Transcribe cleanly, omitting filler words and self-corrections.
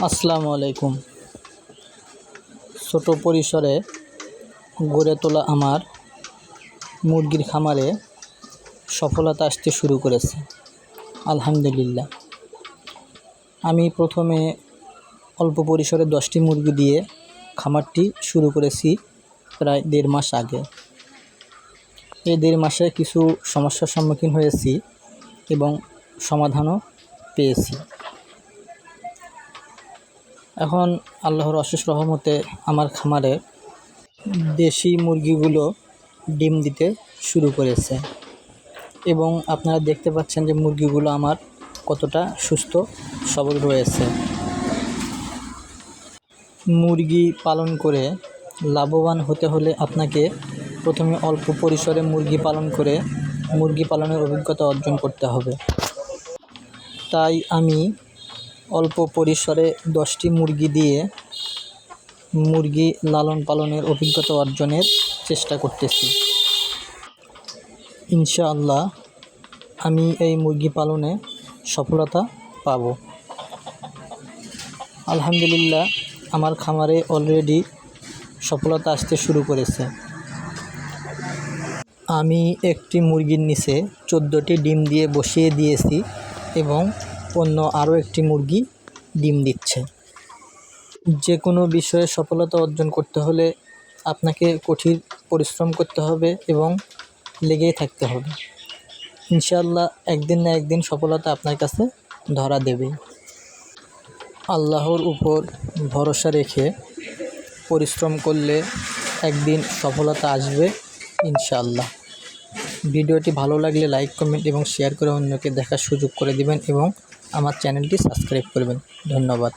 আসসালামু আলাইকুম। ছোট পরিসরে গড়ে তোলা আমার মুরগির খামারে সফলতা আসতে শুরু করেছে, আলহামদুলিল্লাহ। আমি প্রথমে অল্প পরিসরে 10টি মুরগি দিয়ে খামারটি শুরু করেছি প্রায় 1.5 মাস আগে। এই 1.5 মাসে কিছু সমস্যার সম্মুখীন হয়েছি এবং সমাধানও পেয়েছি। এখন আল্লাহর অশেষ রহমতে আমার খামারে দেশি মুরগিগুলো ডিম দিতে শুরু করেছে এবং আপনারা দেখতে পাচ্ছেন যে মুরগিগুলো আমার কতটা সুস্থ সবল রয়েছে। মুরগি পালন করে লাভবান হতে হলে আপনাকে প্রথমে অল্প পরিসরে মুরগি পালন করে মুরগি পালনের অভিজ্ঞতা অর্জন করতে হবে। তাই আমি অল্প পরিসরে 10টি মুরগি দিয়ে মুরগি লালন পালনের অভিজ্ঞতা অর্জনের চেষ্টা করতেছি। ইনশাআল্লাহ আমি এই মুরগি পালনে সফলতা পাব। আলহামদুলিল্লাহ, আমার খামারে অলরেডি সফলতা আসতে শুরু করেছে। আমি একটি মুরগির নিচে 14টি ডিম দিয়ে বসিয়ে দিয়েছি এবং অন্য আরও একটি মুরগি ডিম দিচ্ছে। যে কোনো বিষয়ে সফলতা অর্জন করতে হলে আপনাকে কঠিন পরিশ্রম করতে হবে এবং লেগেই থাকতে হবে। ইনশাআল্লাহ একদিন না একদিন সফলতা আপনার কাছে ধরা দেবে। আল্লাহর উপর ভরসা রেখে পরিশ্রম করলে একদিন সফলতা আসবে ইনশাআল্লাহ। ভিডিওটি ভালো লাগলে লাইক, কমেন্ট এবং শেয়ার করে অন্যকে দেখার সুযোগ করে দিবেন এবং আমার চ্যানেলটি সাবস্ক্রাইব করবেন। ধন্যবাদ।